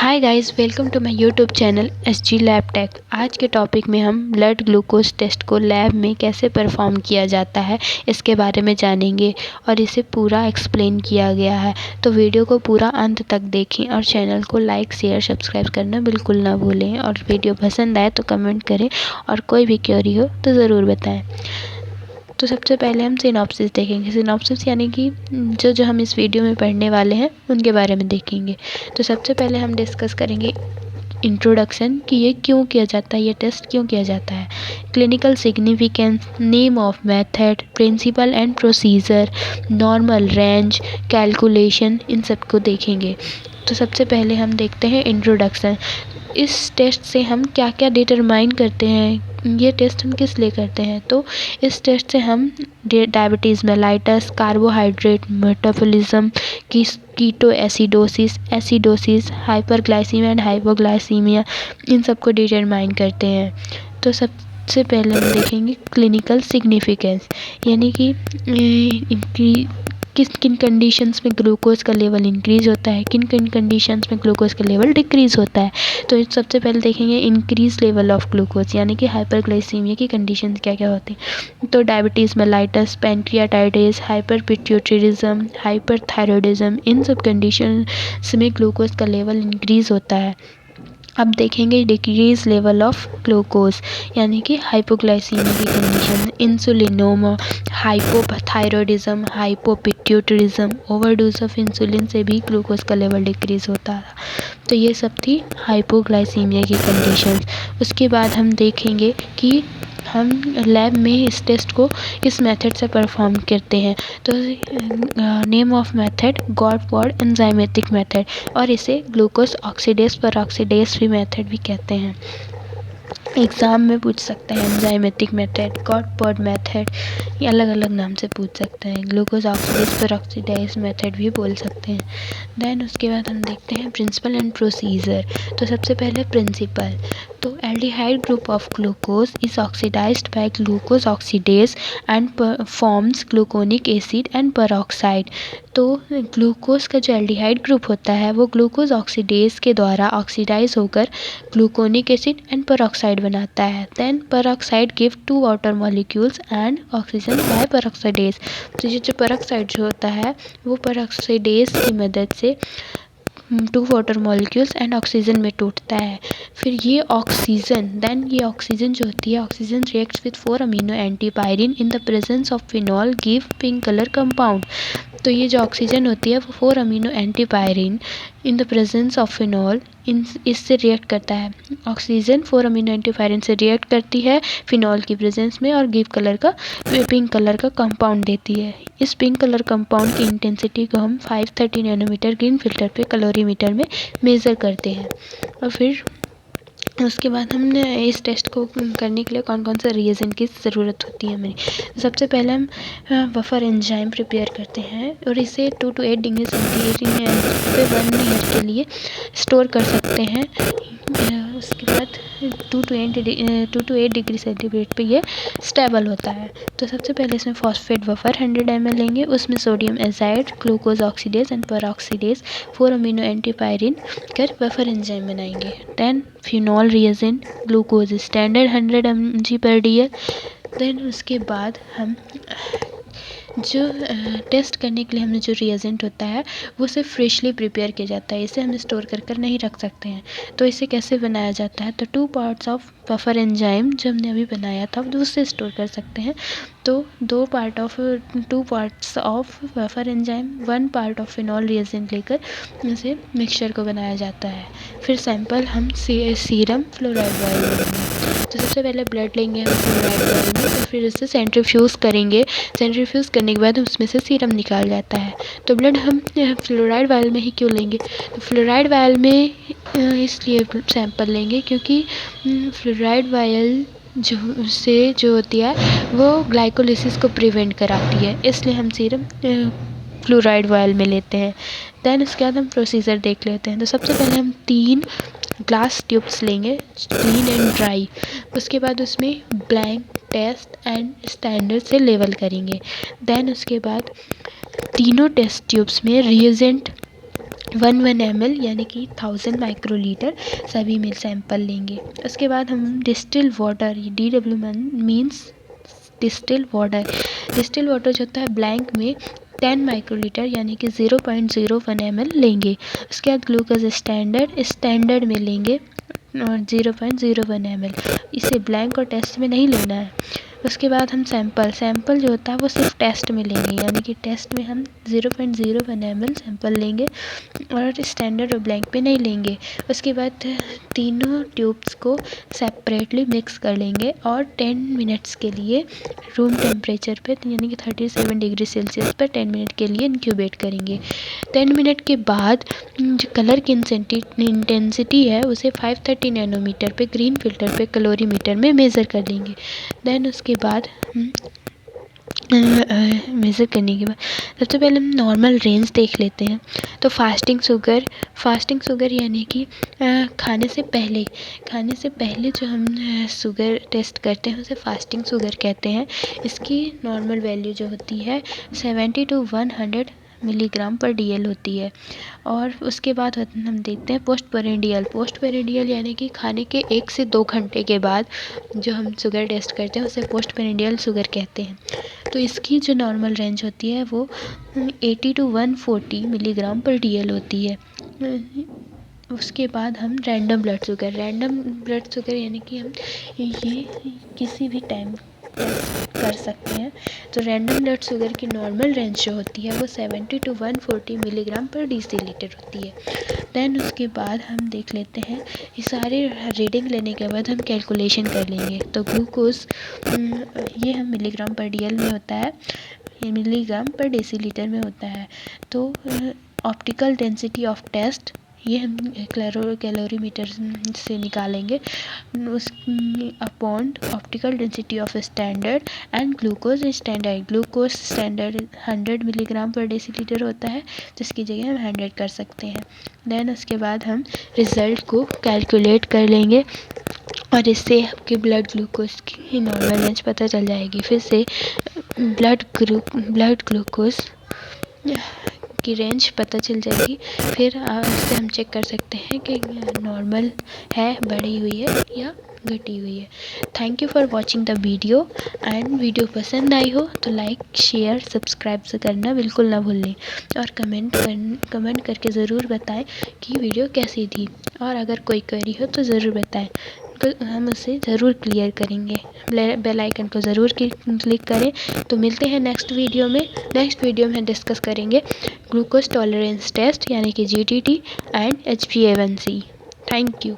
Hi guys, welcome to my YouTube channel SG lab tech. आज के topic में हम ब्लड ग्लूकोज टेस्ट को लैब में कैसे परफॉर्म किया जाता है इसके बारे में जानेंगे और इसे पूरा एक्सप्लेन किया गया है। तो वीडियो को पूरा अंत तक देखें और चैनल को लाइक शेयर सब्सक्राइब करना बिल्कुल ना भूलें। और वीडियो पसंद आए तो कमेंट करें और कोई भी क्वेरी हो तो ज़रूर बताएँ। तो सबसे पहले हम सिनॉप्सिस देखेंगे। सिनॉप्सिस यानी कि जो हम इस वीडियो में पढ़ने वाले हैं उनके बारे में देखेंगे। तो सबसे पहले हम डिस्कस करेंगे इंट्रोडक्शन कि ये क्यों किया जाता है, ये टेस्ट क्यों किया जाता है। Clinical significance, name of method, principle and procedure, normal range, calculation, इन सबको देखेंगे। तो सबसे पहले हम देखते हैं इंट्रोडक्शन। इस टेस्ट से हम क्या क्या डिटरमाइन करते हैं, ये टेस्ट हम किस लिए करते हैं। तो इस टेस्ट से हम diabetes mellitus, carbohydrate metabolism, keto acidosis, hyperglycaemia and hypoglycaemia, इन सबको डिटरमाइन करते हैं। तो सबसे पहले हम देखेंगे क्लिनिकल सिग्निफिकेंस, यानी कि किन किन कंडीशंस में ग्लूकोज का लेवल इंक्रीज़ होता है, किन किन कंडीशंस में ग्लूकोज का लेवल डिक्रीज़ होता है। तो सबसे पहले देखेंगे इंक्रीज लेवल ऑफ ग्लूकोज, यानी कि हाइपरग्लाइसीमिया की कंडीशन क्या क्या होती हैं। तो डायबिटीज़ मेलाइटस, पैंक्रियाटाइटिस, हाइपरपिट्यूटरिज्म, हाइपरथायरॉयडिज्म, इन सब कंडीशंस में ग्लूकोज का लेवल इंक्रीज़ होता है। अब देखेंगे डिक्रीज लेवल ऑफ ग्लूकोज, यानी कि हाइपोग्लाइसीमिया की condition, insulinoma, hypothyroidism, hypopituitarism, overdose of insulin से भी ग्लूकोज का लेवल डिक्रीज होता है। तो ये सब थी हाइपोग्लाइसीमिया की कंडीशन। उसके बाद हम देखेंगे कि हम लैब में इस टेस्ट को किस मेथड से परफॉर्म करते हैं। तो नेम ऑफ मेथड गॉडफोर्ड एंजाइमेटिक मेथड, और इसे ग्लूकोज ऑक्सीडेज परऑक्सीडेज भी मेथड भी कहते हैं। एग्ज़ाम में पूछ सकते हैं एंजाइमेटिक मेथड, गॉडफोर्ड मेथड, ये अलग अलग नाम से पूछ सकते हैं। ग्लूकोज ऑक्सीडेज परऑक्सीडेज मेथड भी बोल सकते हैं। देन उसके बाद हम देखते हैं प्रिंसिपल एंड प्रोसीजर। तो सबसे पहले प्रिंसिपल, तो aldehyde group of glucose is oxidised by glucose oxidase and forms gluconic acid and peroxide. तो ग्लूकोज का जो एल्डिहाइड ग्रुप होता है वो ग्लूकोज ऑक्सीडेज के द्वारा ऑक्सीडाइज होकर ग्लूकोनिक एसिड एंड परऑक्साइड बनाता है। Then peroxide give 2 water molecules and oxygen by peroxidase. तो ये जो परऑक्साइड जो होता है वो परऑक्सीडेज की मदद से 2 वाटर मॉलिक्यूल्स एंड ऑक्सीजन में टूटता है। फिर ये ऑक्सीजन जो होती है, oxygen reacts with 4 amino antipyrine in the presence of phenol give pink colour compound. तो ये जो ऑक्सीजन होती है वो 4 amino antipyrine in the presence of phenol इससे रिएक्ट करता है। ऑक्सीजन 4 अमीनो एंटीपायरिन से रिएक्ट करती है फिनॉल की प्रेजेंस में और पिंक कलर का कंपाउंड देती है। इस पिंक कलर कंपाउंड की इंटेंसिटी को हम 530 नैनोमीटर ग्रीन फिल्टर पे कैलोरीमीटर में मेज़र करते हैं। और फिर उसके बाद हमने इस टेस्ट को करने के लिए कौन कौन सा रिएजेंट की ज़रूरत होती है हमें। सबसे पहले हम बफर एंजाइम प्रिपेयर करते हैं और इसे 2 to 8 डिग्री सेंटीग्रेड पे 1 ईयर के लिए स्टोर कर सकते हैं। उसके बाद 2 to 8 डिग्री सेंटीग्रेड पे ये स्टेबल होता है। तो सबसे पहले इसमें फॉस्फेट बफर 100 ml लेंगे, उसमें sodium azide, glucose oxidase and peroxidase, 4 amino antipyrine कर बफर एंजाइम बनाएंगे। Then phenol reagent, glucose standard 100 mg/dl। Then उसके बाद हम जो टेस्ट करने के लिए हमने जो रिएजेंट होता है वो सिर्फ फ्रेशली प्रिपेयर किया जाता है, इसे हम स्टोर कर नहीं रख सकते हैं। तो इसे कैसे बनाया जाता है, तो 2 पार्ट्स ऑफ बफर एंजाइम जो हमने अभी बनाया था तो उससे स्टोर कर सकते हैं। तो 2 parts of buffer enzyme, 1 part of phenol reagent लेकर इसे मिक्सचर को बनाया जाता है। फिर सैंपल हम सीरम फ्लोराइड वायल लेंगे। तो सबसे पहले ब्लड लेंगे हम फ्लोराइड वायल में, तो फिर उसे सेंट्रीफ्यूज़ करेंगे। सेंट्रीफ्यूज़ करने के बाद उसमें से सीरम निकाल जाता है। तो ब्लड हम फ्लोराइड वायल में ही क्यों लेंगे, तो फ्लोराइड वायल में इसलिए सैंपल लेंगे क्योंकि फ्लोराइड वायल जो होती है वो ग्लाइकोलिसिस को प्रिवेंट कराती है, इसलिए हम सीरम फ्लोराइड वायल में लेते हैं। देन उसके बाद हम प्रोसीजर देख लेते हैं। तो सबसे पहले हम 3 ग्लास ट्यूब्स लेंगे, क्लीन एंड ड्राई। उसके बाद उसमें ब्लैंक, टेस्ट एंड स्टैंडर्ड से लेवल करेंगे। देन उसके बाद तीनों टेस्ट ट्यूब्स में रिएजेंट 1 ml यानी कि 1000 माइक्रोलीटर सभी में सैंपल लेंगे। उसके बाद हम distil water, DW means distil water. Distil water जो होता है ब्लैंक में 10 माइक्रोलीटर यानी कि 0.01 ml लेंगे। उसके बाद ग्लूकोज स्टैंडर्ड में लेंगे और 0.01 ml। इसे ब्लैंक और टेस्ट में नहीं लेना है। उसके बाद हम सैंपल जो होता है वो सिर्फ टेस्ट में लेंगे, यानी कि टेस्ट में हम 0.01 ml सैंपल लेंगे और स्टैंडर्ड और ब्लैंक पे नहीं लेंगे। उसके बाद तीनों ट्यूब्स को सेपरेटली मिक्स कर लेंगे और 10 मिनट्स के लिए रूम टेम्परेचर पे यानी कि 37 डिग्री सेल्सियस पर 10 मिनट के लिए इंक्यूबेट करेंगे। 10 मिनट के बाद जो कलर की इंटेंसिटी है उसे 530 नैनोमीटर पे ग्रीन फिल्टर पे कैलोरीमीटर में मेज़र कर लेंगे। देन उसके बाद मेज़र करने के बाद सबसे पहले हम नॉर्मल रेंज देख लेते हैं। तो फास्टिंग शुगर यानी कि खाने से पहले जो हम शुगर टेस्ट करते हैं उसे फास्टिंग शुगर कहते हैं। इसकी नॉर्मल वैल्यू जो होती है 70 to 100 मिलीग्राम पर DL होती है। और उसके बाद हम देखते हैं पोस्ट पेरिडियल यानी कि खाने के 1 से 2 घंटे के बाद जो हम शुगर टेस्ट करते हैं उसे पोस्ट पेरिडियल शुगर कहते हैं। तो इसकी जो नॉर्मल रेंज होती है वो 80 to 140 मिलीग्राम पर DL होती है। उसके बाद हम रैंडम ब्लड शुगर यानी कि हम ये किसी भी टाइम टेस्ट कर सकते हैं। तो रैंडम ब्लड शुगर की नॉर्मल रेंज जो होती है वो 70 to 140 मिलीग्राम पर डेसीलीटर होती है। देन उसके बाद हम देख लेते हैं, ये सारे रीडिंग लेने के बाद हम कैलकुलेशन कर लेंगे। तो ग्लूकोज ये हम मिलीग्राम पर DL में होता है, ये मिलीग्राम पर डेसीलीटर में होता है। तो ऑप्टिकल डेंसिटी ऑफ टेस्ट ये हम कैलोरीमीटर से निकालेंगे उस upon optical density of standard and glucose standard 100 milligram पर डेसीलीटर होता है, जिसकी जगह हम 100 कर सकते हैं। देन उसके बाद हम रिज़ल्ट को कैलकुलेट कर लेंगे और इससे आपके ब्लड ग्लूकोज की नॉर्मल रेंज पता चल जाएगी। फिर से ब्लड ग्लूकोज की रेंज पता चल जाएगी। फिर इससे हम चेक कर सकते हैं कि नॉर्मल है, बढ़ी हुई है या घटी हुई है। Thank you for watching the video and video पसंद आई हो तो लाइक शेयर सब्सक्राइब से करना बिल्कुल ना भूलें और कमेंट करके ज़रूर बताएं कि वीडियो कैसी थी। और अगर कोई क्वेरी हो तो ज़रूर बताएं, हम उसे ज़रूर क्लियर करेंगे। बेल आइकन को ज़रूर क्लिक करें। तो मिलते हैं नेक्स्ट वीडियो में डिस्कस करेंगे ग्लूकोज टॉलरेंस टेस्ट यानी कि GTT and HbA1c। Thank you.